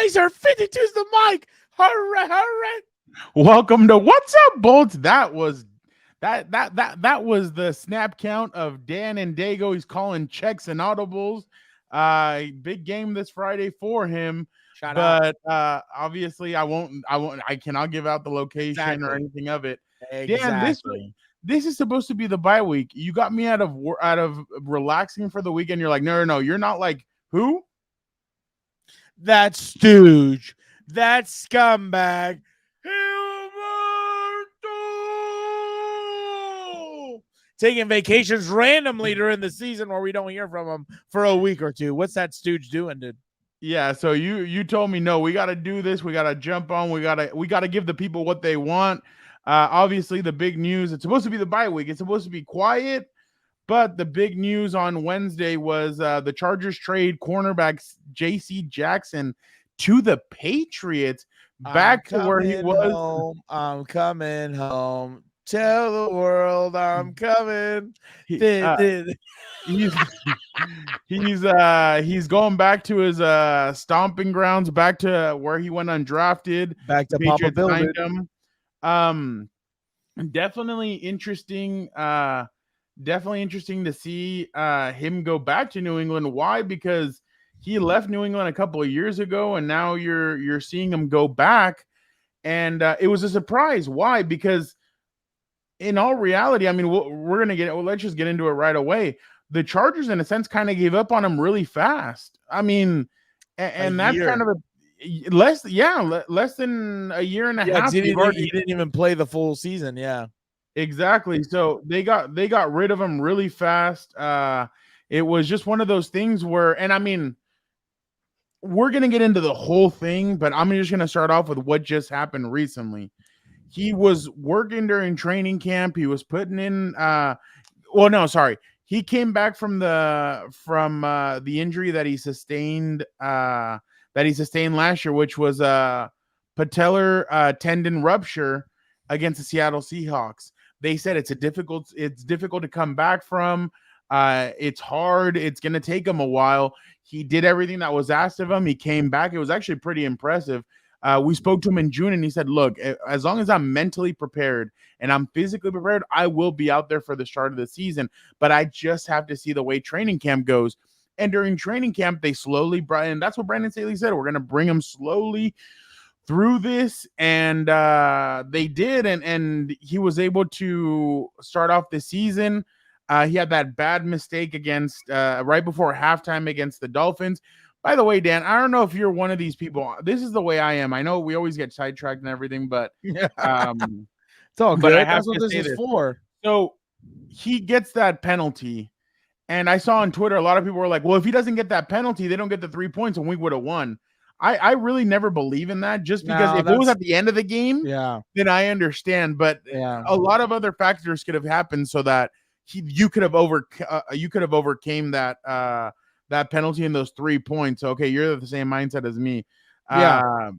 Kaiser 52's the mic. Hooray. Welcome to What's Up, Bolts. That was the snap count of Dan and Daygo. He's calling checks and audibles. Big game this Friday for him. Shout out. But obviously I cannot give out the location or anything of it. Exactly. Dan, this is supposed to be the bye week. You got me out of relaxing for the weekend. You're like, no, you're not like who? That stooge. That scumbag. Taking vacations randomly during the season where we don't hear from him for a week or two. What's that stooge doing, dude? Yeah, so you told me no, we got to do this. We got to jump on. We got to give the people what they want. Obviously, the big news. It's supposed to be the bye week. It's supposed to be quiet, but the big news on Wednesday was the Chargers trade cornerback J.C. Jackson to the Patriots, back to where he was. Home. I'm coming home. Tell the world I'm coming. He's going back to his stomping grounds, back to where he went undrafted, back to Papa Bill. Definitely interesting. Definitely interesting to see him go back to New England. Why? Because he left New England a couple of years ago, and now you're seeing him go back, and it was a surprise. Why? Because in all reality, I mean, we're gonna get. Well, let's just get into it right away. The Chargers, in a sense, kind of gave up on him really fast. I mean, and that's kind of less than a year and a half. He didn't even play the full season. Yeah, exactly. So they got rid of him really fast. It was just one of those things where, and I mean, we're gonna get into the whole thing, but I'm just gonna start off with what just happened recently. He was working during training camp. He was putting in. He came back from the injury that he sustained last year, which was a patellar tendon rupture against the Seattle Seahawks. They said it's difficult to come back from. It's hard. It's going to take him a while. He did everything that was asked of him. He came back. It was actually pretty impressive. We spoke to him in June, and he said, look, as long as I'm mentally prepared and I'm physically prepared, I will be out there for the start of the season. But I just have to see the way training camp goes. And during training camp, they slowly brought in, that's what Brandon Staley said, we're going to bring him slowly through this. And they did. And he was able to start off the season. He had that bad mistake against right before halftime against the Dolphins. By the way, Dan, I don't know if you're one of these people. This is the way I am. I know we always get sidetracked and everything, but it's all good. That's what this is for. So he gets that penalty, and I saw on Twitter a lot of people were like, "Well, if he doesn't get that penalty, they don't get the 3 points, and we would have won." I really never believe in that. Just because if it was at the end of the game, then I understand. But a lot of other factors could have happened so that you could have overcame that. That penalty and those 3 points. Okay, you're the same mindset as me. That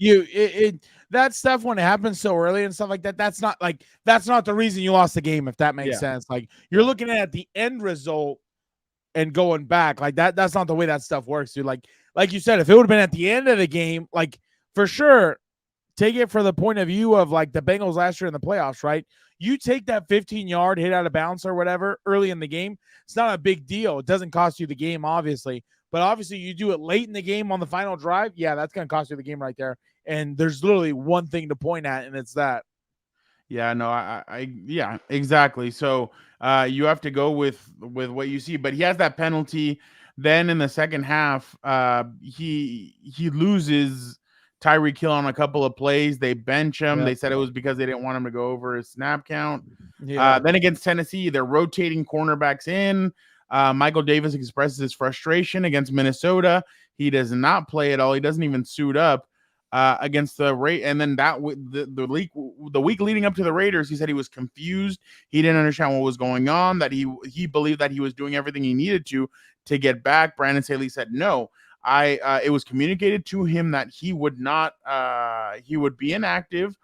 stuff when it happens so early and stuff like that, that's not the reason you lost the game, if that makes sense. Like, you're looking at the end result and going back. Like that's not the way that stuff works, dude. Like you said, if it would have been at the end of the game, like, for sure, take it for the point of view of like the Bengals last year in the playoffs, right? You take that 15-yard hit out of bounds or whatever early in the game, it's not a big deal. It doesn't cost you the game, obviously. But obviously, you do it late in the game on the final drive, that's going to cost you the game right there. And there's literally one thing to point at, and it's that. Yeah, no, yeah, exactly. So you have to go with what you see. But he has that penalty. Then in the second half, he loses Tyreek Hill on a couple of plays. They bench him. They said it was because they didn't want him to go over his snap count. Then against Tennessee, they're rotating cornerbacks in. Michael Davis expresses his frustration against Minnesota. He does not play at all. He doesn't even suit up against the Raiders. And then the week leading up to the Raiders, he said he was confused. He didn't understand what was going on, that he believed that he was doing everything he needed to get back. Brandon Staley said no. It was communicated to him that he would be inactive,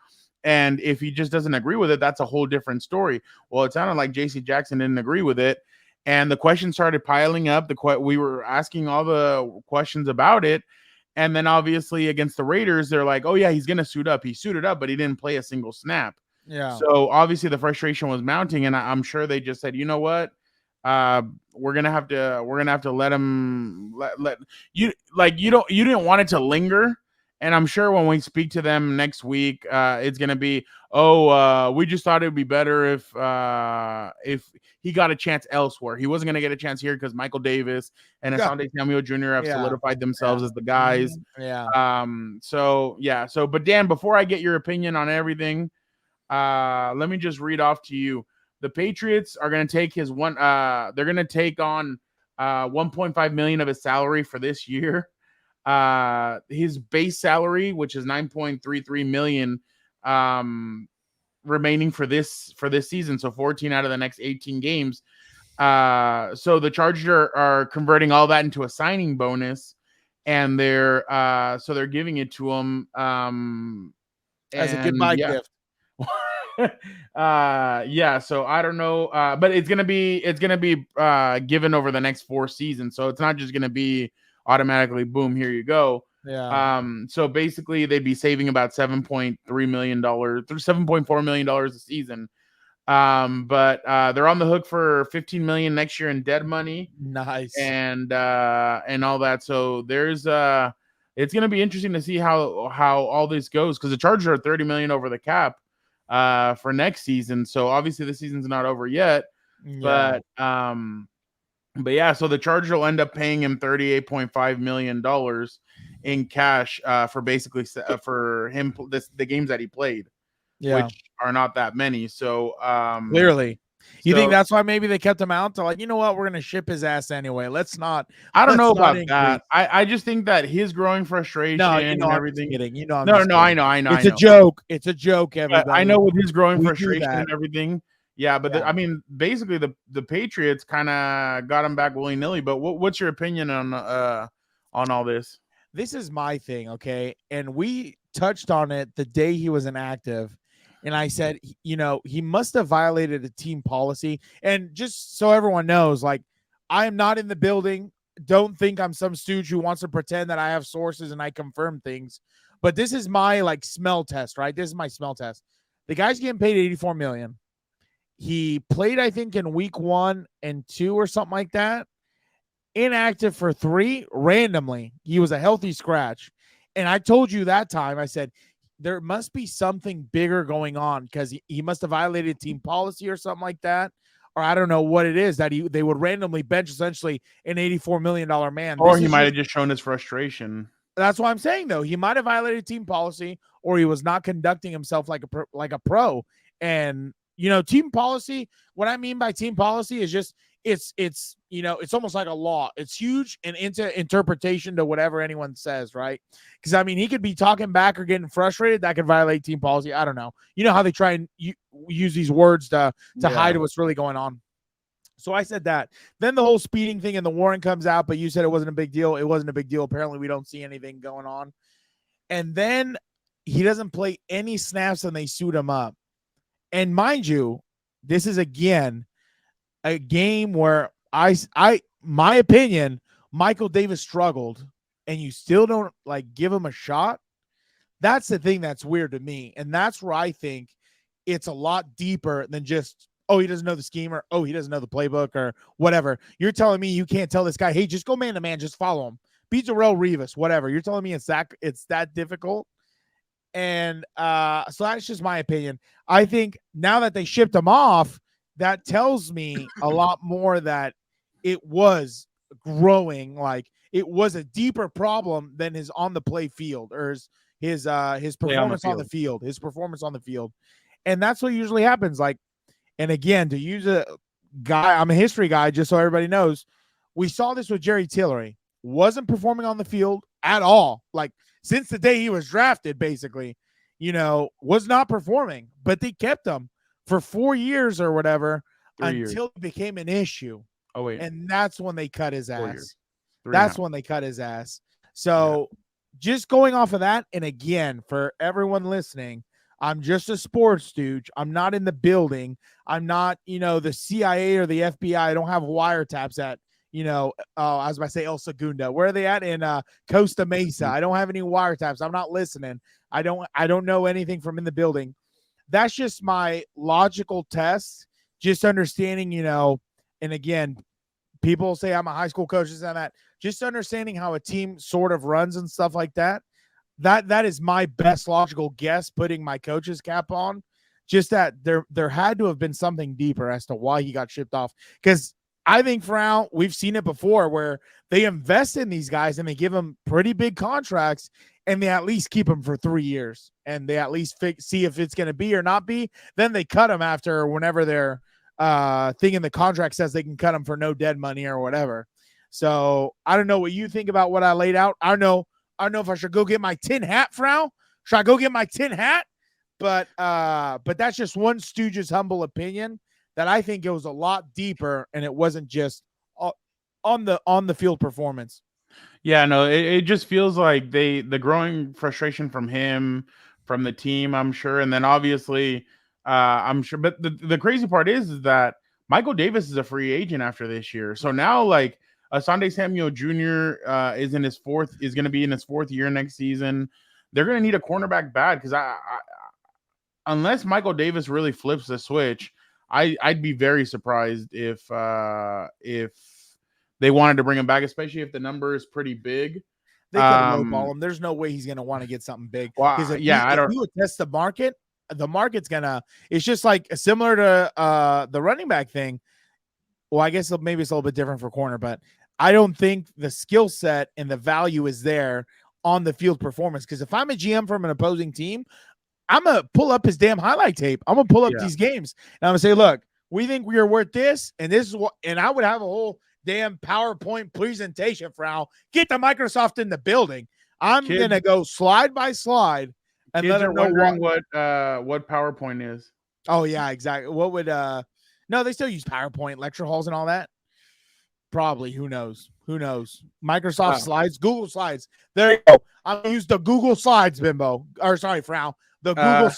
and if he just doesn't agree with it, that's a whole different story. Well, it sounded like J.C. Jackson didn't agree with it, and the questions started piling up. We were asking all the questions about it, And then obviously against the Raiders, they're like, oh yeah, he's gonna suit up. He suited up, but he didn't play a single snap. Yeah. So obviously the frustration was mounting, and I'm sure they just said, you know what, we're gonna have to let him let you like you didn't want it to linger. And I'm sure when we speak to them next week, it's gonna be, we just thought it would be better if he got a chance elsewhere. He wasn't gonna get a chance here because Michael Davis and Asante Samuel Jr. have solidified themselves as the guys. Yeah. But Dan, before I get your opinion on everything, let me just read off to you. The Patriots are going to take they're going to take on 1.5 million of his salary for this year. His base salary, which is 9.33 million, remaining for this season. So 14 out of the next 18 games. So the Chargers are converting all that into a signing bonus, and they're giving it to him as a goodbye gift. So I don't know, but it's gonna be given over the next 4 seasons, so it's not just gonna be automatically boom, here you go. So basically they'd be saving about $7.3 million through $7.4 million a season. But they're on the hook for $15 million next year in dead money. Nice. And all that. So there's it's gonna be interesting to see how all this goes, because the Chargers are $30 million over the cap for next season. So obviously the season's not over yet. But yeah, so the Chargers will end up paying him $38.5 million in cash for basically for him the games that he played, which are not that many. So clearly, you think that's why maybe they kept him out to, like, you know what, we're gonna ship his ass anyway. Let's not. I don't know about that. I just think that his growing frustration and everything. I know. It's a joke. It's a joke. Everybody. I know with his growing frustration and everything. Yeah, but I mean, basically the Patriots kind of got him back willy-nilly. But what's your opinion on all this? This is my thing, okay? And we touched on it the day he was inactive. And I said, he must have violated a team policy. And just so everyone knows, like, I am not in the building. Don't think I'm some stooge who wants to pretend that I have sources and I confirm things. But this is my, like, smell test, right? This is my smell test. The guy's getting paid $84 million. He played, I think, in week 1 and 2 or something like that. Inactive for 3 randomly. He was a healthy scratch. And I told you that time, I said, there must be something bigger going on, because he must have violated team policy or something like that. Or I don't know what it is that they would randomly bench essentially an $84 million man. Or he might have just shown his frustration. That's what I'm saying, though. He might have violated team policy, or he was not conducting himself like a pro. And, team policy, what I mean by team policy is just, it's almost like a law. It's huge and into interpretation to whatever anyone says, right? Because I mean, he could be talking back or getting frustrated. That could violate team policy. I don't know. You know how they try and use these words to hide what's really going on. So I said that. Then the whole speeding thing and the warrant comes out, but you said it wasn't a big deal. It wasn't a big deal. Apparently, we don't see anything going on. And then he doesn't play any snaps and they suit him up. And mind you, this is again a game where my opinion, Michael Davis struggled, and you still don't, like, give him a shot. That's the thing that's weird to me. And that's where I think it's a lot deeper than just, he doesn't know the scheme, or, he doesn't know the playbook, or whatever. You're telling me you can't tell this guy, hey, just go man to man, just follow him. Beat Darrelle Revis, whatever. You're telling me it's that difficult. And so that's just my opinion. I think now that they shipped him off, that tells me a lot more that it was growing. Like, it was a deeper problem than his on the play field, or his performance on the field. His performance on the field. And that's what usually happens. Like, and again, to use a guy, I'm a history guy, just so everybody knows, we saw this with Jerry Tillery. Wasn't performing on the field at all. Like, since the day he was drafted, basically, was not performing, but they kept him for 4 years or whatever until it became an issue. Oh, wait. And that's when they cut his ass. That's when they cut his ass. So just going off of that, and again, for everyone listening, I'm just a sports stooge. I'm not in the building. I'm not, the CIA or the FBI. I don't have wiretaps at, I was about to say El Segundo. Where are they at? In Costa Mesa. I don't have any wiretaps. I'm not listening. I don't know anything from in the building. That's just my logical test. Just understanding, and again, people say I'm a high school coach, and that. Just understanding how a team sort of runs and stuff like that. That is my best logical guess, putting my coach's cap on. Just that there had to have been something deeper as to why he got shipped off. Because I think Frau, we've seen it before where they invest in these guys and they give them pretty big contracts and they at least keep them for 3 years and they at least see if it's going to be or not be. Then they cut them after whenever their thing in the contract says they can cut them for no dead money or whatever. So I don't know what you think about what I laid out. I don't know if I should go get my tin hat, Frau. Should I go get my tin hat? But that's just one Stooge's humble opinion. That I think it was a lot deeper, and it wasn't just on the field performance. Yeah, no, it just feels like the growing frustration from him, from the team, I'm sure, and then obviously, I'm sure. But the crazy part is that Michael Davis is a free agent after this year, so now like Asante Samuel Jr. Is going to be in his 4th year next season. They're going to need a cornerback bad because unless Michael Davis really flips the switch. I'd be very surprised if they wanted to bring him back, especially if the number is pretty big. They could lowball him. There's no way he's going to want to get something big. Because if you would test the market's going to – it's just like similar to the running back thing. Well, I guess maybe it's a little bit different for corner, but I don't think the skill set and the value is there on the field performance. Because if I'm a GM from an opposing team – I'm going to pull up his damn highlight tape. I'm going to pull up these games. And I'm going to say, look, we think we are worth this. And this is what, and I would have a whole damn PowerPoint presentation for how get the Microsoft in the building. I'm going to go slide by slide. And kids are wondering what PowerPoint is. Oh, yeah, exactly. What would, no, they still use PowerPoint, lecture halls and all that. Probably. Who knows? Microsoft Slides, Google Slides. There you go. I'm going to use the Google Slides, Bimbo. Or sorry, Frau. The Google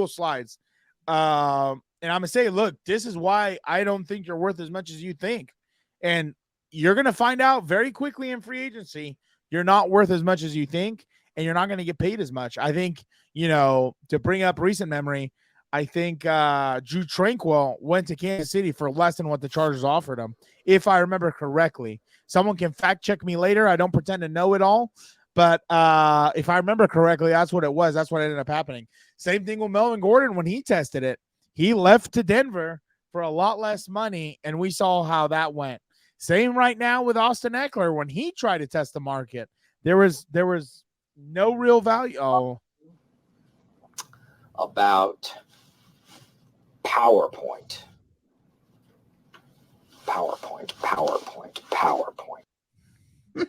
Slides. And I'm going to say, look, this is why I don't think you're worth as much as you think. And you're going to find out very quickly in free agency, you're not worth as much as you think, and you're not going to get paid as much. I think, to bring up recent memory, I think Drew Tranquil went to Kansas City for less than what the Chargers offered him, if I remember correctly. Someone can fact check me later. I don't pretend to know it all. But if I remember correctly, that's what it was. That's what ended up happening. Same thing with Melvin Gordon when he tested it. He left to Denver for a lot less money, and we saw how that went. Same right now with Austin Eckler when he tried to test the market. There was no real value. Oh. About PowerPoint.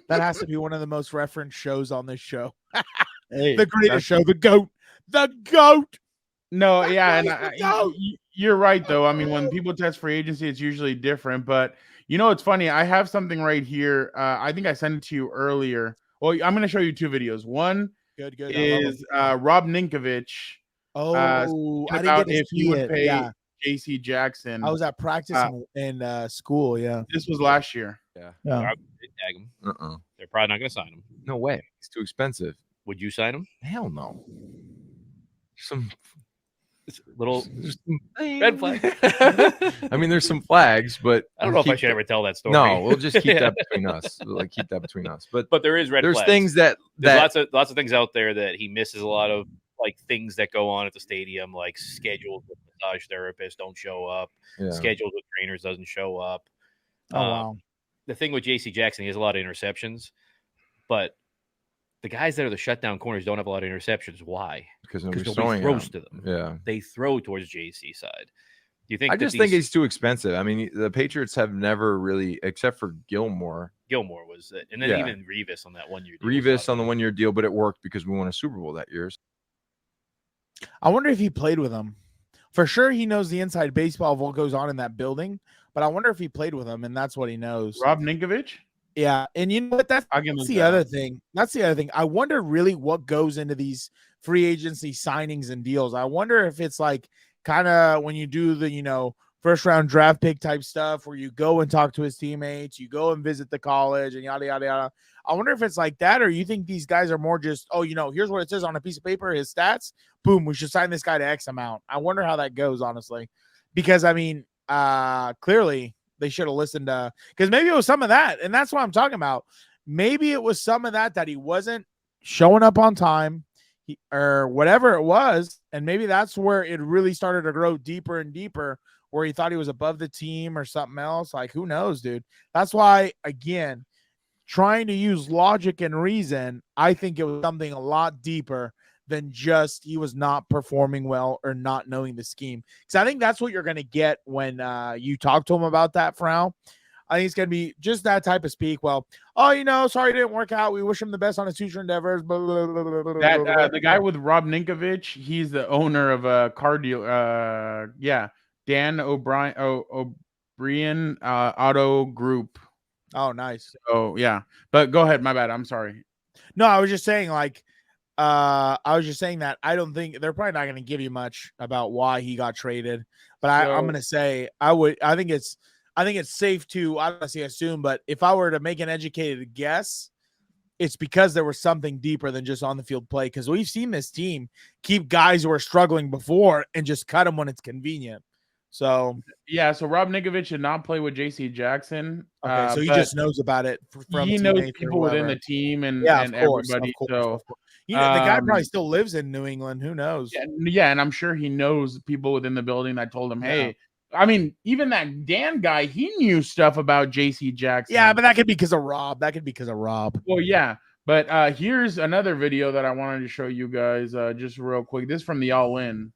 That has to be one of the most referenced shows on this show. Hey, the greatest show, the GOAT. No, yeah, and you're right, though. I mean, when people test free agency, it's usually different. But, it's funny. I have something right here. I think I sent it to you earlier. Well, I'm going to show you 2 videos. One is Rob Ninkovich. I didn't get to if see he would it. pay J.C. Jackson. I was at practice in school, yeah. This was last year. Yeah. They'd tag him. They're probably not going to sign him. No way. It's too expensive. Would you sign him? Hell no. Some little red flag. I mean, there's some flags, but I don't know if I should ever tell that story. No, we'll just keep that between us. Keep that between us. But there is red there's flags. Things that there's lots of things out there that he misses a lot of, like things that go on at the stadium, like scheduled with massage therapists don't show up, scheduled with trainers doesn't show up. Wow. The thing with J.C. Jackson, he has a lot of interceptions, but the guys that are the shutdown corners don't have a lot of interceptions. Why? Because nobody throws to them. Yeah, they throw towards JC side. Do you think? I just think he's too expensive. I mean, the Patriots have never really, except for Gilmore. Gilmore was it, and then even Revis on that 1 year. Revis on the 1 year deal, but it worked because we won a Super Bowl that year. I wonder if he played with him. For sure, he knows the inside baseball of what goes on in that building. But I wonder if he played with him, and that's what he knows. Rob Ninkovich? Yeah, and you know what? That's the other thing. That's the other thing. I wonder really what goes into these free agency signings and deals. I wonder if it's like kind of when you do the, first round draft pick type stuff where you go and talk to his teammates, you go and visit the college and yada, yada, yada. I wonder if it's like that, or you think these guys are more just, oh, here's what it says on a piece of paper, his stats, boom, we should sign this guy to X amount. I wonder how that goes, honestly, because I mean, clearly they should have listened to, because maybe it was some of that. And that's what I'm talking about. Maybe it was some of that he wasn't showing up on time or whatever it was. And maybe that's where it really started to grow deeper and deeper, where he thought he was above the team or something else. Like, who knows, dude? That's why, again, trying to use logic and reason, I think it was something a lot deeper than just he was not performing well or not knowing the scheme. Because I think that's what you're going to get when you talk to him about that, Frau. I think it's going to be just that type of speak. Well, sorry it didn't work out. We wish him the best on his future endeavors. The guy with Rob Ninkovich, he's the owner of a car dealer. Dan O'Brien Auto Group. Oh, nice. Oh, yeah. But go ahead. My bad. I'm sorry. No, I was just saying, that I don't think they're probably not going to give you much about why he got traded. But I'm going to say I think it's safe to, I don't want to say assume, but if I were to make an educated guess, it's because there was something deeper than just on the field play. Because we've seen this team keep guys who are struggling before and just cut them when it's convenient. So so Rob Ninkovich did not play with J.C. Jackson. Okay, so he just knows about it from he knows people within the team and everybody. So the guy probably still lives in New England. Who knows? Yeah, and I'm sure he knows people within the building that told him, hey. I mean, even that Dan guy, he knew stuff about J.C. Jackson. Yeah, but that could be because of Rob. Well, yeah. But here's another video that I wanted to show you guys just real quick. This is from the All In.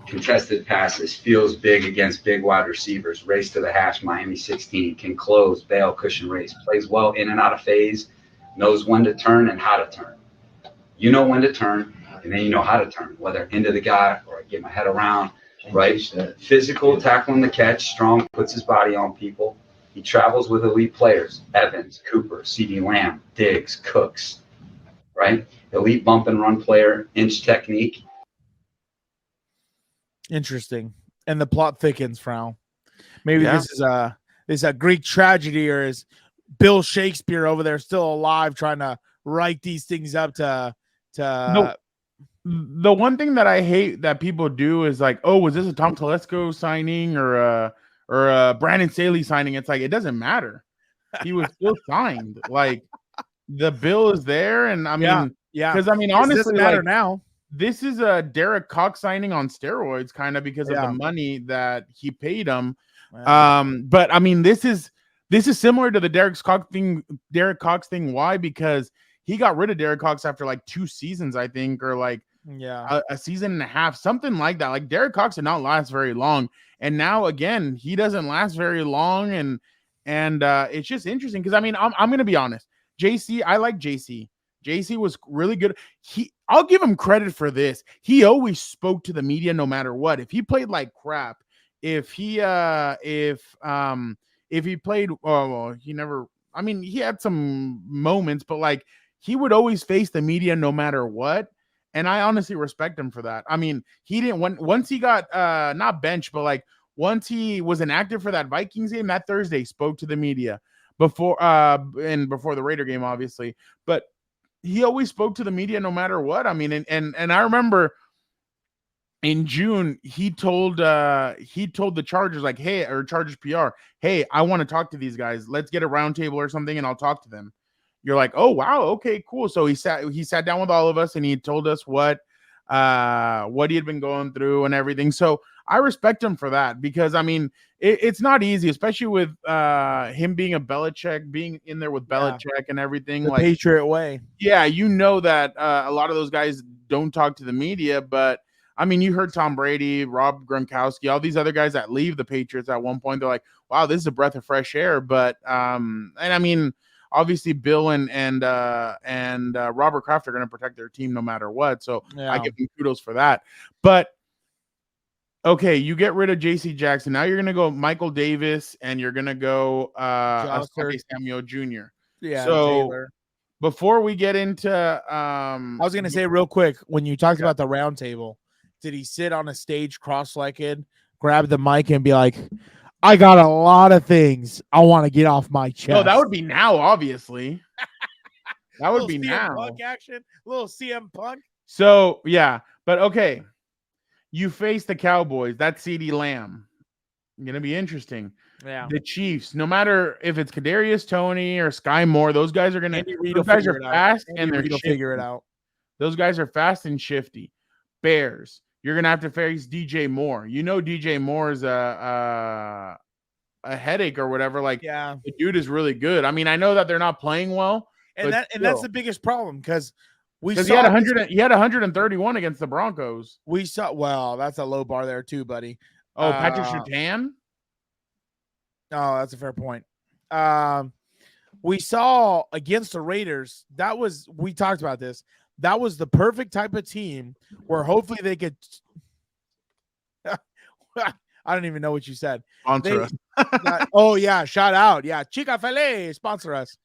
Contested passes, feels big against big wide receivers, race to the hash, Miami 16, can close, bail, cushion race, plays well in and out of phase, knows when to turn and how to turn. You know when to turn, and then you know how to turn, whether into the guy or get my head around, right? Physical, tackling the catch, strong, puts his body on people. He travels with elite players, Evans, Cooper, CeeDee Lamb, Diggs, Cooks, right? Elite bump and run player, inch technique. Interesting. And the plot thickens, Frau. Maybe this is a Greek tragedy, or is Bill Shakespeare over there still alive trying to write these things up to No. The one thing that I hate that people do is like, oh, was this a Tom Telesco signing or a Brandon Staley signing? It's like, it doesn't matter. He was still signed. Like, the bill is there, and I mean, because I mean, honestly, it doesn't matter now. This is a Derek Cox signing on steroids, kind of because of the money that he paid him. Wow. But I mean, this is similar to the Derek Cox thing. Why? Because he got rid of Derek Cox after like 2 seasons, I think, or like a season and a half, something like that. Like, Derek Cox did not last very long, and now again he doesn't last very long, and it's just interesting because I mean, I'm gonna be honest, JC, I like JC. JC was really good. I'll give him credit for this. He always spoke to the media no matter what. If he played like crap, if he played, he never, I mean, he had some moments, but like, he would always face the media no matter what. And I honestly respect him for that. I mean, he didn't, once he got not benched, but like once he was inactive for that Vikings game that Thursday, spoke to the media before the Raider game, obviously, but he always spoke to the media no matter what. I mean, and I remember in June, he told the Chargers, like, hey, or Chargers PR, hey, I want to talk to these guys. Let's get a roundtable or something, and I'll talk to them. You're like, oh wow, okay, cool. So he sat down with all of us, and he told us what he had been going through and everything. So I respect him for that, because I mean, it's not easy, especially with him being being in there with Belichick and everything, the like Patriot way. Yeah, you know that a lot of those guys don't talk to the media, but I mean, you heard Tom Brady, Rob Gronkowski, all these other guys that leave the Patriots at one point. They're like, wow, this is a breath of fresh air. But and I mean, obviously Bill and Robert Kraft are going to protect their team no matter what. So I give them kudos for that. But okay, you get rid of J.C. Jackson. Now you're going to go Michael Davis, and you're going to go Samuel Jr. Yeah. So Taylor. Before we get into I was going to say real quick, when you talked about the round table, did he sit on a stage cross-legged, grab the mic, and be like, I got a lot of things I want to get off my chest? No, that would be now, obviously. That would be CM now. Punk action, little CM Punk. So, yeah. But, okay. You face the Cowboys. That's CeeDee Lamb. Going to be interesting. Yeah. The Chiefs, no matter if it's Kadarius Toney or Sky Moore, those guys are going to – those guys are fast and they're shifty. Figure it out. Those guys are fast and shifty. Bears, you're going to have to face DJ Moore. You know DJ Moore is a headache or whatever. Like, yeah, the dude is really good. I mean, I know that they're not playing well. And that's the biggest problem because he had 131 against the Broncos. We saw – well, that's a low bar there too, buddy. Oh, Patrick Surtain? Oh, that's a fair point. We saw against the Raiders, we talked about this. That was the perfect type of team where hopefully they could I don't even know what you said. Sponsor us. Oh, yeah, shout out. Yeah, Chica Fele, sponsor us.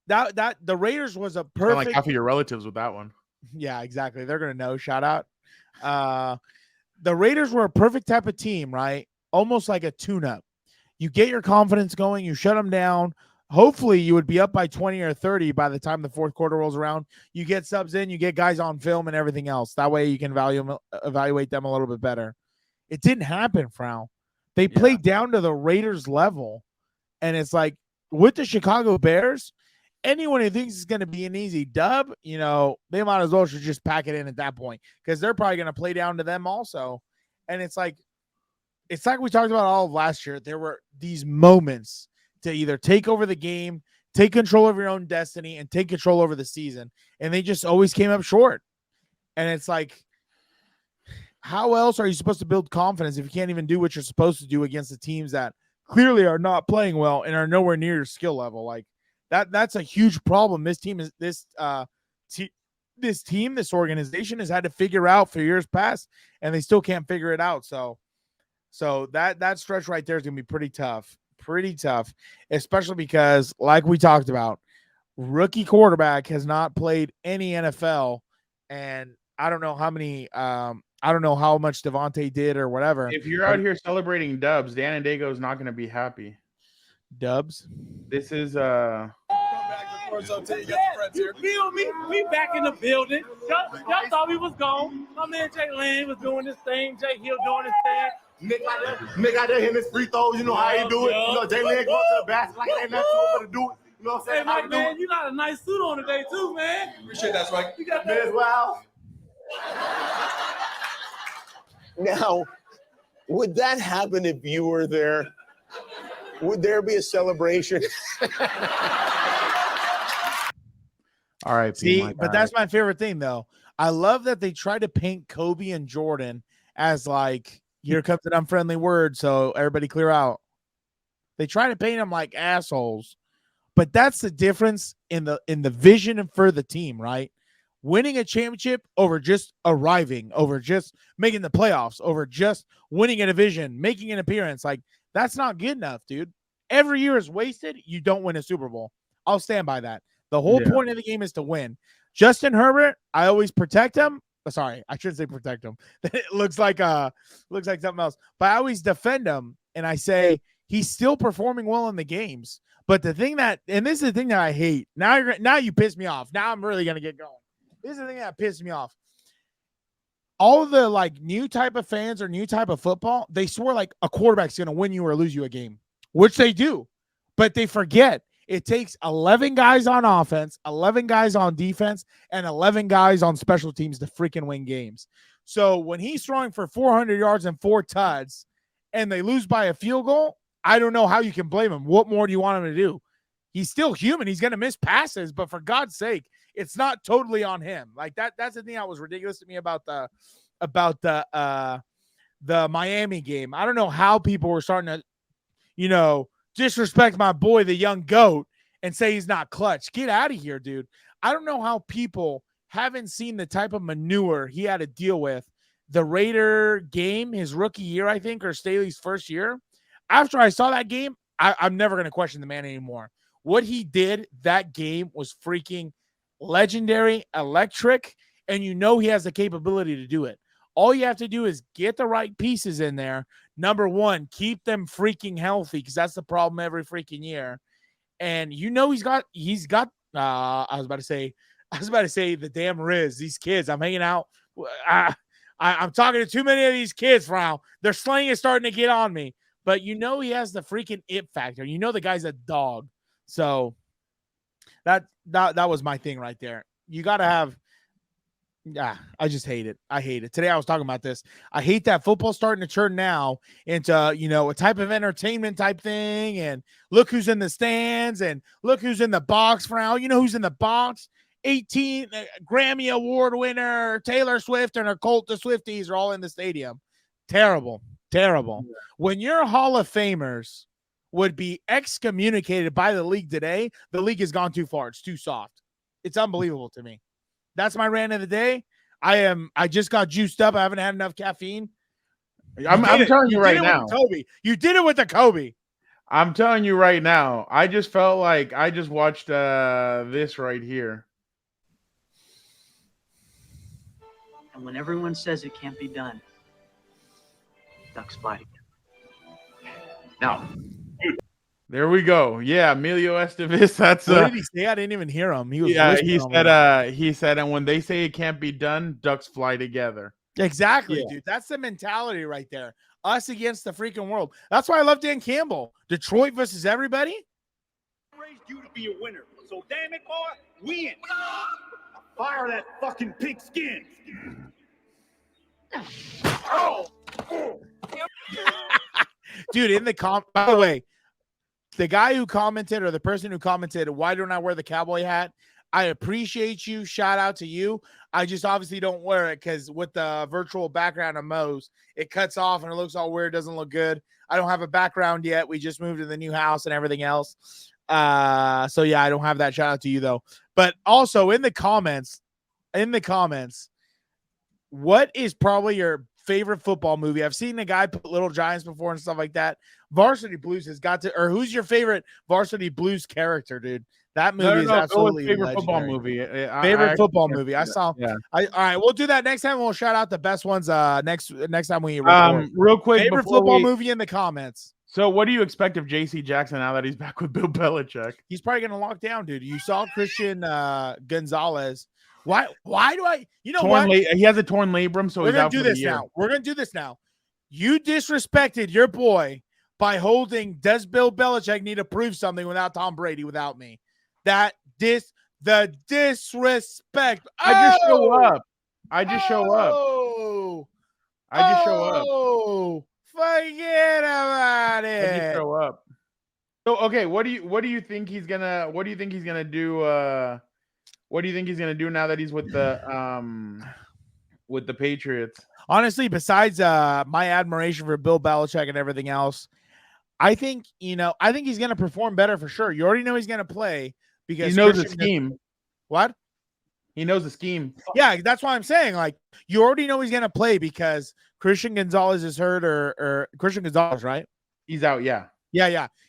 That the Raiders was a perfect. Like half of your relatives with that one. Yeah, exactly. They're gonna know. Shout out. The Raiders were a perfect type of team, right? Almost like a tune-up. You get your confidence going, you shut them down. Hopefully, you would be up by 20 or 30 by the time the fourth quarter rolls around. You get subs in, you get guys on film and everything else. That way, you can evaluate them a little bit better. It didn't happen, Frau. They played down to the Raiders level, and it's like with the Chicago Bears, anyone who thinks it's going to be an easy dub, you know, they might as well should just pack it in at that point because they're probably going to play down to them also. And it's like we talked about all of last year. There were these moments to either take over the game, take control of your own destiny, and take control over the season. And they just always came up short. And it's like, how else are you supposed to build confidence if you can't even do what you're supposed to do against the teams that clearly are not playing well and are nowhere near your skill level? Like that's a huge problem. This organization has had to figure out for years past, and they still can't figure it out. So that stretch right there is going to be pretty tough, especially because, like we talked about, rookie quarterback has not played any NFL, and I don't know how many. I don't know how much Devontae did or whatever. If you're out here celebrating dubs, Dan and Daygo is not going to be happy. Dubs. This is You feel me? We back in the building. Y'all thought we was gone. My man Jay Lane was doing this thing. Jay Hill doing his thing. Nick out there hitting his free throws. You know how he do it. You know, Jay Lane going to the basket like ain't nothing over to do it. You know what I'm saying? Hey, Mike, man, you got a nice suit on today, too, man. Appreciate that, Swag. You got that as well. Now, would that happen if you were there? Would there be a celebration? all right. See, but that's my favorite thing, though. I love that they try to paint Kobe and Jordan as like, here comes an unfriendly word, so everybody clear out. They try to paint them like assholes, but that's the difference in the vision for the team, right? Winning a championship over just arriving, over just making the playoffs, over just winning a division, making an appearance. Like, that's not good enough, dude. Every year is wasted. You don't win a Super Bowl. I'll stand by that. The whole point of the game is to win. Justin Herbert, I always protect him. Sorry, I shouldn't say protect him. It looks like something else. But I always defend him, and I say he's still performing well in the games. But the thing that, and this is the thing that I hate. Now you piss me off. Now I'm really gonna get going. This is the thing that pissed me off. All of the like new type of fans or new type of football, they swear like a quarterback's going to win you or lose you a game, which they do, but they forget it takes 11 guys on offense, 11 guys on defense, and 11 guys on special teams to freaking win games. So when he's throwing for 400 yards and 4 tuds and they lose by a field goal, I don't know how you can blame him. What more do you want him to do? He's still human. He's going to miss passes, but for God's sake, it's not totally on him. Like that's the thing that was ridiculous to me about the Miami game. I don't know how people were starting to, disrespect my boy, the young GOAT, and say he's not clutch. Get out of here, dude. I don't know how people haven't seen the type of manure he had to deal with the Raider game, his rookie year, I think, or Staley's first year. After I saw that game, I'm never going to question the man anymore. What he did that game was freaking legendary, electric, and you know he has the capability to do it. All you have to do is get the right pieces in there. Number one, keep them freaking healthy, because that's the problem every freaking year. And you know he's got I was about to say the damn Riz. These kids, I'm hanging out. I'm talking to too many of these kids now. Their slang is starting to get on me. But you know he has the freaking it factor. You know the guy's a dog. So that was my thing right there. You got to have. Yeah, I just hate it. I hate it. Today I was talking about this. I hate that football's starting to turn now into, a type of entertainment type thing. And look who's in the stands and look who's in the box for now. You know who's in the box? 18 Grammy Award winner Taylor Swift and her cult of Swifties are all in the stadium. Terrible. Terrible. Yeah. When your Hall of Famers would be excommunicated by the league today, the league has gone too far. It's too soft. It's unbelievable to me. That's my rant of the day. I just got juiced up. I haven't had enough caffeine. I'm telling you right now. Kobe. You did it with the Kobe. I'm telling you right now. I just felt like I just watched this right here. And when everyone says it can't be done, ducks fly together. Now, there we go. Yeah, Emilio Estevez. That's what did he say? I didn't even hear him. He said, and when they say it can't be done, ducks fly together. Exactly, dude. That's the mentality right there. Us against the freaking world. That's why I love Dan Campbell. Detroit versus everybody. I raised you to be a winner. So damn it, boy, win. Fire that fucking pigskin. Oh. Dude, in the by the way, the guy who commented, or the person who commented, why don't I wear the cowboy hat? I appreciate you. Shout out to you. I just obviously don't wear it because with the virtual background of Moe's, it cuts off and it looks all weird. Doesn't look good. I don't have a background yet. We just moved to the new house and everything else. So yeah, I don't have that. Shout out to you though. But also in the comments, what is probably your favorite football movie? I've seen the guy put Little Giants before and stuff like that. Varsity Blues has got to, or who's your favorite Varsity Blues character, dude? That movie is absolutely favorite legendary. Football movie. Favorite football movie. I saw. Yeah. All right, we'll do that next time. We'll shout out the best ones next time we record. Real quick, favorite football movie in the comments. So, what do you expect of J.C. Jackson now that he's back with Bill Belichick? He's probably going to lock down, dude. You saw Christian Gonzalez. Why do I? You know what? He has a torn labrum, so he's out for the year. Now. We're going to do this now. You disrespected your boy by holding. Does Bill Belichick need to prove something without Tom Brady? Without me, the disrespect. I just show up. I just show up. Forget about it. I just show up. So okay, what do you think he's gonna do? What do you think he's gonna do now that he's with the Patriots? Honestly, besides my admiration for Bill Belichick and everything else, I think he's gonna perform better for sure. You already know he's gonna play because he knows the scheme. What? He knows the scheme. Yeah, that's why I'm saying, like, you already know he's gonna play because Christian Gonzalez is hurt, or Christian Gonzalez, right? He's out. Yeah.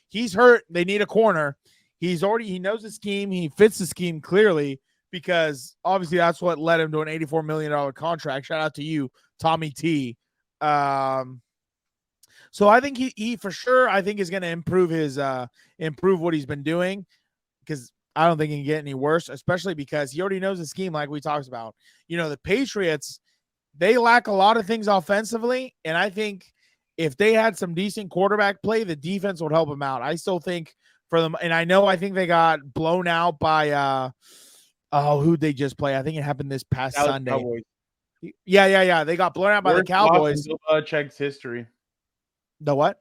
He's hurt. They need a corner. He knows the scheme. He fits the scheme clearly because obviously that's what led him to an $84 million contract. Shout out to you, Tommy T. So I think he for sure, I think is going to improve what he's been doing, because I don't think he can get any worse, especially because he already knows the scheme like we talked about. You know, the Patriots, they lack a lot of things offensively, and I think if they had some decent quarterback play, the defense would help them out. I still think for them, and I think they got blown out by who'd they just play? I think it happened this past Sunday. Cowboys. Yeah. They got blown out by the Cowboys. Bill Belichick's history. The what?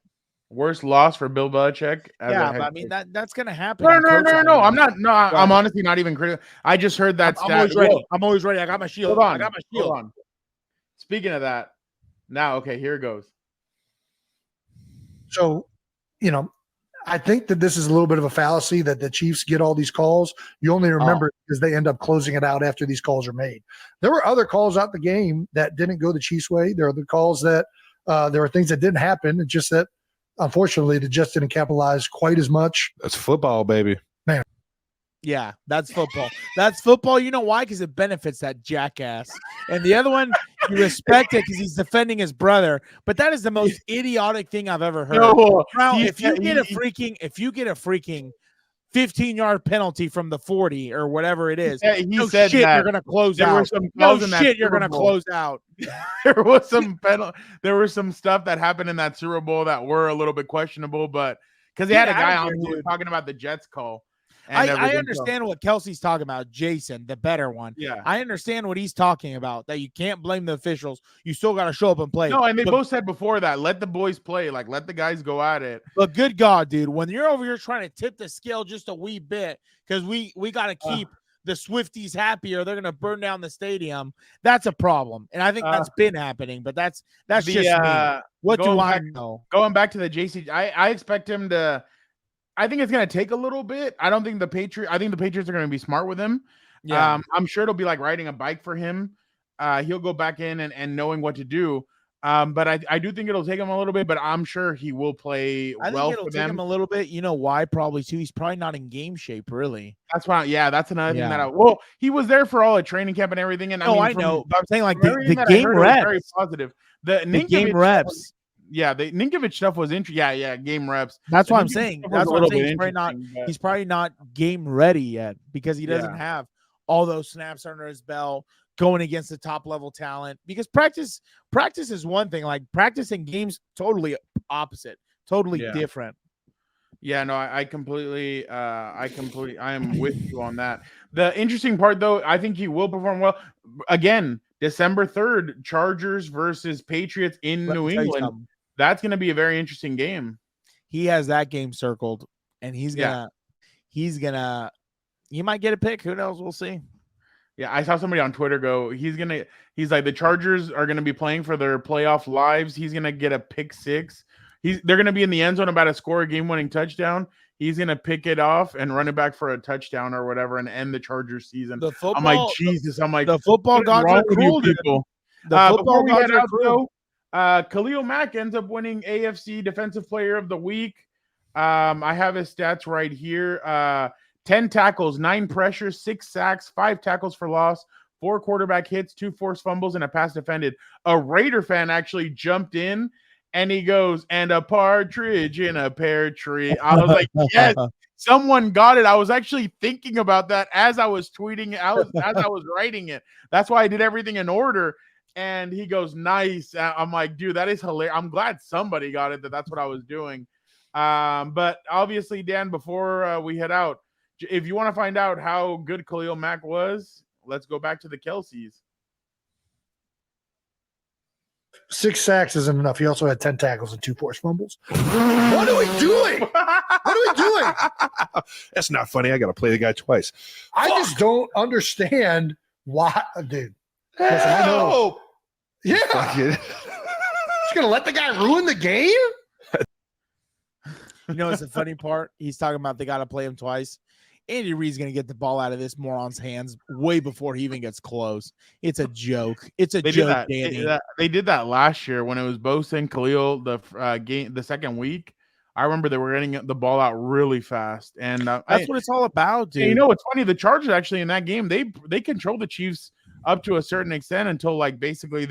Worst loss for Bill Belichick. Yeah, but I mean that's gonna happen. No. I'm not. No, I'm honestly not even critical. I just heard that. I'm always ready. I'm always ready. I got my shield. Hold on. Speaking of that, now okay, here it goes. So, I think that this is a little bit of a fallacy that the Chiefs get all these calls. You only remember it because they end up closing it out after these calls are made. There were other calls out the game that didn't go the Chiefs' way. There are the calls that there were things that didn't happen. It's just that, unfortunately, they just didn't capitalize quite as much. That's football, baby. Man. Yeah, that's football. That's football. You know why? Because it benefits that jackass. And the other one, you respect it because he's defending his brother. But that is the most idiotic thing I've ever heard. No, Now, if you get a freaking 15-yard penalty from the 40 or whatever it is, he said shit, that you're gonna close there out. were some No calls in that shit, you're Super gonna Bowl. close out. There was some there was some stuff that happened in that Super Bowl that were a little bit questionable, but because they had a guy on who was talking about the Jets call. I understand what Kelsey's talking about, Jason, the better one. Yeah. I understand what he's talking about, that you can't blame the officials. You still got to show up and play. No, and they both said before that, let the boys play. Like, let the guys go at it. But good God, dude, when you're over here trying to tip the scale just a wee bit, because we got to keep the Swifties happy or they're going to burn down the stadium, that's a problem. And I think that's been happening, but that's just me. What do I know? Going back to the JC, I expect him to – I think it's going to take a little bit. I think the Patriots are going to be smart with him. Yeah. I'm sure it'll be like riding a bike for him. He'll go back in and knowing what to do. But I do think it'll take him a little bit, but I'm sure he will play I think it'll take him a little bit. You know why? Probably too. He's probably not in game shape, really. That's why. Yeah, that's another thing that well, he was there for all the training camp and everything. And I know, but I'm saying like the game reps. Very positive. The game reps. Yeah, the Ninkovich stuff was interesting. Yeah, game reps. That's what I'm saying. That's what I'm saying. He's probably not game ready yet because he doesn't have all those snaps under his belt going against the top level talent. Because practice is one thing. Like practice and games, totally opposite, totally different. Yeah, no, I am with you on that. The interesting part, though, I think he will perform well. Again, December 3rd, Chargers versus Patriots in New England. That's going to be a very interesting game. He has that game circled, and he might get a pick. Who knows? We'll see. Yeah, I saw somebody on Twitter go, he's like, the Chargers are going to be playing for their playoff lives. He's going to get a pick six. They're going to be in the end zone about to score a game-winning touchdown. He's going to pick it off and run it back for a touchdown or whatever and end the Chargers season. I'm like, Jesus. I'm like, the football gods are cool, people. Before we head out, though, Khalil Mack ends up winning AFC Defensive Player of the Week. I have his stats right here. 10 tackles, 9 pressures, 6 sacks, 5 tackles for loss, 4 quarterback hits, 2 forced fumbles, and a pass defended. A Raider fan actually jumped in, and he goes, and a partridge in a pear tree. I was like, yes, someone got it. I was actually thinking about that as I was tweeting, as I was writing it. That's why I did everything in order. And he goes, nice. I'm like, dude, that is hilarious. I'm glad somebody got it, that's what I was doing. But obviously, Dan, before we head out, if you want to find out how good Khalil Mack was, let's go back to the Kelseys. 6 sacks isn't enough. He also had 10 tackles and 2 forced fumbles. What are we doing? What are we doing? That's not funny. I got to play the guy twice. I just don't understand why, dude. Listen, I know. Yeah. Just going to let the guy ruin the game? You know, it's the funny part. He's talking about they got to play him twice. Andy Reid's going to get the ball out of this moron's hands way before he even gets close. It's a joke. It's a joke, Danny. They did that last year when it was Bosa and Khalil the second week. I remember they were getting the ball out really fast, and that's what it's all about, dude. You know what's funny? The Chargers actually in that game they controlled the Chiefs up to a certain extent until like basically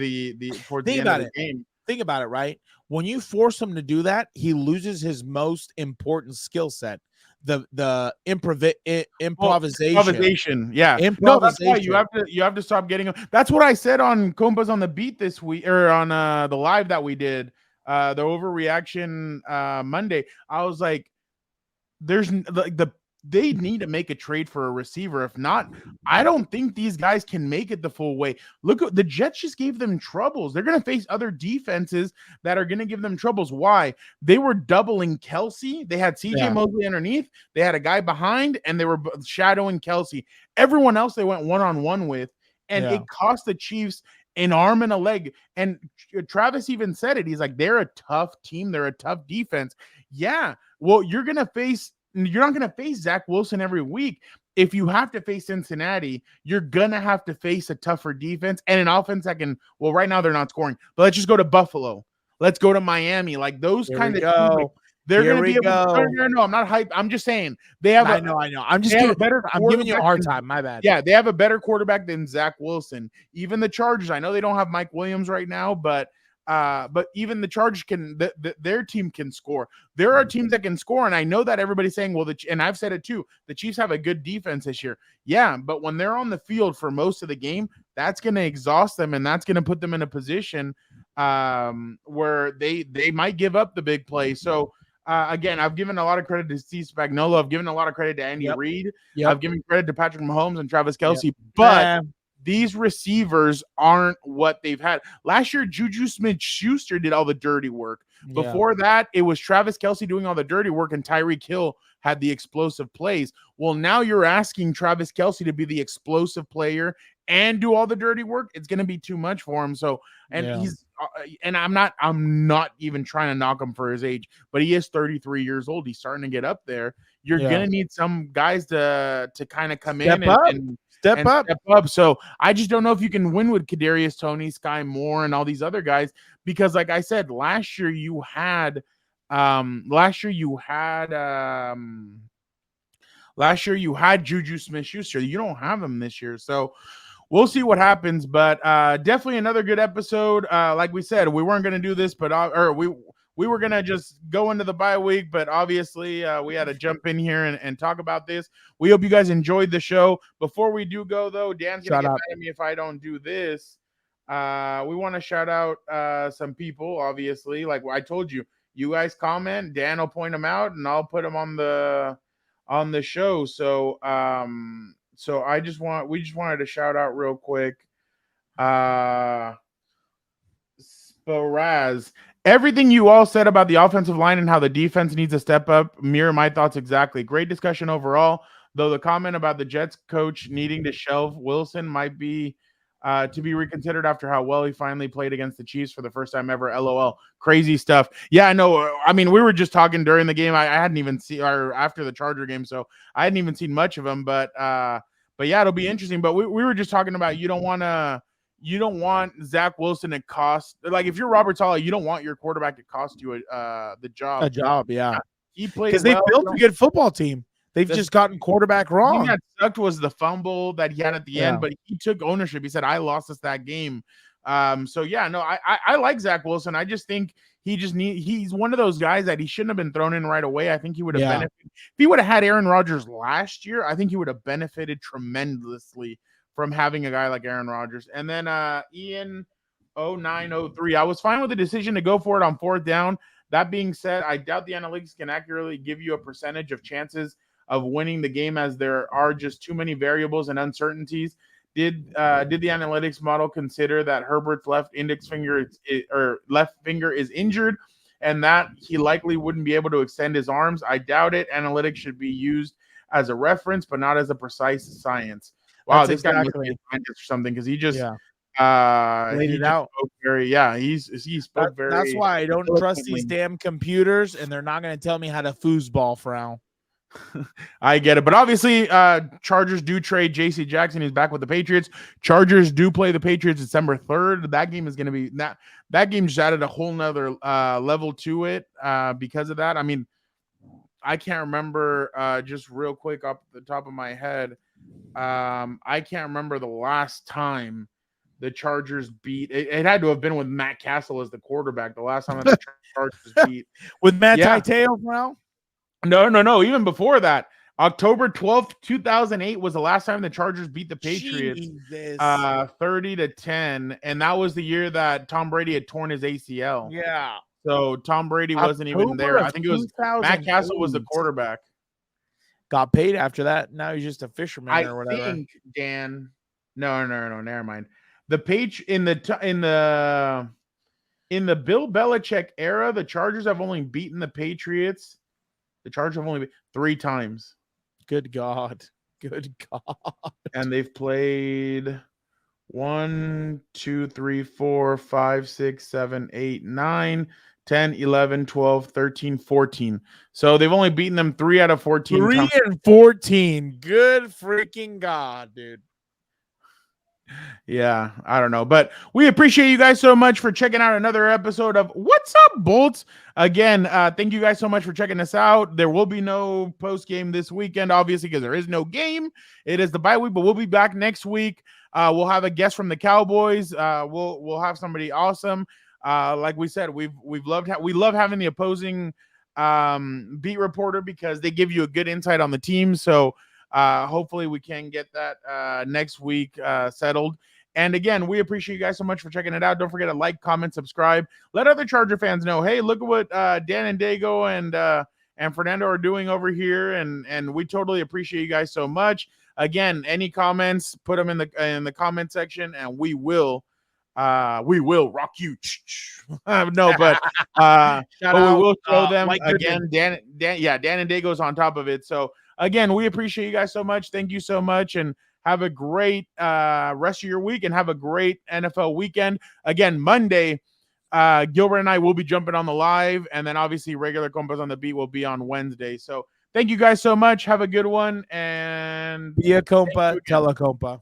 towards the end of the game. Think about it, right? When you force him to do that, he loses his most important skill set. The improvisation. Yeah. Improvisation. No, that's why you have to stop getting them. That's what I said on COMPAS on the beat this week, or on the live that we did, the overreaction Monday. I was like, they need to make a trade for a receiver. If not, I don't think these guys can make it the full way. Look, the Jets just gave them troubles. They're going to face other defenses that are going to give them troubles. Why? They were doubling Kelsey. They had CJ Mosley underneath. They had a guy behind, and they were shadowing Kelsey. Everyone else they went one-on-one with, and it cost the Chiefs an arm and a leg. And Travis even said it. He's like, they're a tough team. They're a tough defense. Yeah. Well, you're not going to face Zach Wilson every week. If you have to face Cincinnati, you're going to have to face a tougher defense and an offense that can, well, right now they're not scoring, but let's just go to Buffalo. Let's go to Miami. Like those kind of teams, they're Here going to be we able go. to. No, I'm not hyped. I'm just saying they have. I know. I'm just giving you a hard time. My bad. Yeah, they have a better quarterback than Zach Wilson. Even the Chargers. I know they don't have Mike Williams right now, but even the Chargers can. Their team can score. There are teams that can score, and I know that everybody's saying, well, and I've said it too. The Chiefs have a good defense this year. Yeah, but when they're on the field for most of the game, that's going to exhaust them, and that's going to put them in a position where they might give up the big play. So again, I've given a lot of credit to Steve Spagnuolo. I've given a lot of credit to Andy Reid. I've given credit to Patrick Mahomes and Travis Kelce, but these receivers aren't what they've had. Last year, Juju Smith-Schuster did all the dirty work. Before that, it was Travis Kelce doing all the dirty work, and Tyreek Hill had the explosive plays. Well, now you're asking Travis Kelce to be the explosive player and do all the dirty work. It's going to be too much for him. So, he's and I'm not even trying to knock him for his age, but he is 33 years old. He's starting to get up there. You're going to need some guys to kind of come in and step up. So I just don't know if you can win with Kadarius Toney, Sky Moore, and all these other guys, because like I said, last year you had Juju Smith-Schuster. You don't have him this year. So we'll see what happens, but definitely another good episode. Like we said, we weren't going to do this, but we were going to just go into the bye week, but obviously we had to jump in here and talk about this. We hope you guys enjoyed the show. Before we do go, though, Dan's going to get mad at me if I don't do this. We want to shout out some people, obviously. Like I told you, you guys comment, Dan will point them out, and I'll put them on the show. So we just wanted to shout out real quick. Sparaz. Everything you all said about the offensive line and how the defense needs to step up, mirror my thoughts exactly. Great discussion overall, though the comment about the Jets coach needing to shelve Wilson might be to be reconsidered after how well he finally played against the Chiefs for the first time ever. LOL. Crazy stuff. Yeah, I know. I mean, we were just talking during the game. I hadn't even seen, or after the Charger game, so I hadn't even seen much of him. But yeah, it'll be interesting. But we were just talking about you don't want Zach Wilson to cost, like if you're Robert Saleh, you don't want your quarterback to cost you the job. A job, yeah. He played because they built a good football team. They've just gotten quarterback wrong. The thing that sucked was the fumble that he had at the end, but he took ownership. He said, "I lost us that game." So yeah, no, I like Zach Wilson. I just think he's one of those guys that he shouldn't have been thrown in right away. I think he would have benefited if he would have had Aaron Rodgers last year. I think he would have benefited tremendously from having a guy like Aaron Rodgers. And then Ian 0903, I was fine with the decision to go for it on fourth down. That being said, I doubt the analytics can accurately give you a percentage of chances of winning the game, as there are just too many variables and uncertainties. Did the analytics model consider that Herbert's left finger is injured and that he likely wouldn't be able to extend his arms? I doubt it. Analytics should be used as a reference, but not as a precise science. Wow, this guy must be a scientist or something, because he just laid it out. He spoke very. That's why I don't trust these damn computers, and they're not going to tell me how to foosball, Frau. I get it, but obviously, Chargers do trade J.C. Jackson. He's back with the Patriots. Chargers do play the Patriots December 3rd. That game is going to be that game just added a whole nother level to it because of that. I mean, I can't remember just real quick off the top of my head. I can't remember the last time the Chargers beat. It had to have been with Matt Castle as the quarterback. The last time that the Chargers beat with Matt Tateo, bro. No. Even before that, October 12th, 2008 was the last time the Chargers beat the Patriots 30-10, and that was the year that Tom Brady had torn his ACL. Yeah. So Tom Brady wasn't even there. I think it was Matt Castle was the quarterback. Got paid after that. Now he's just a fisherman or whatever. I think, Dan. No, never mind. The page in the Bill Belichick era, the Chargers have only beaten the Patriots. The Chargers have only beaten 3 times. Good God. And they've played 1, 2, 3, 4, 5, 6, 7, 8, 9, 10, 11, 12, 13, 14. So they've only beaten them 3 out of 14. 3 and 14. Good freaking God, dude. Yeah, I don't know, but we appreciate you guys so much for checking out another episode of What's Up, Bolts. Again, thank you guys so much for checking us out. There will be no post game this weekend, obviously, because there is no game. It is the bye week, but we'll be back next week. We'll have a guest from the Cowboys. We'll have somebody awesome. Like we said, we love having the opposing beat reporter because they give you a good insight on the team. So hopefully we can get that next week settled. And again, we appreciate you guys so much for checking it out. Don't forget to like, comment, subscribe. Let other Charger fans know, hey, look at what Dan and Daygo and Fernando are doing over here, and we totally appreciate you guys so much. Again, any comments, put them in the comment section, and we will rock you. No, but we will show them again. Dan and Daygo's on top of it. So again, we appreciate you guys so much. Thank you so much, and have a great rest of your week, and have a great NFL weekend. Again, Monday, Gilbert and I will be jumping on the live, and then obviously regular Compas on the Beat will be on Wednesday. So thank you guys so much. Have a good one, and be a compa, tell a compa.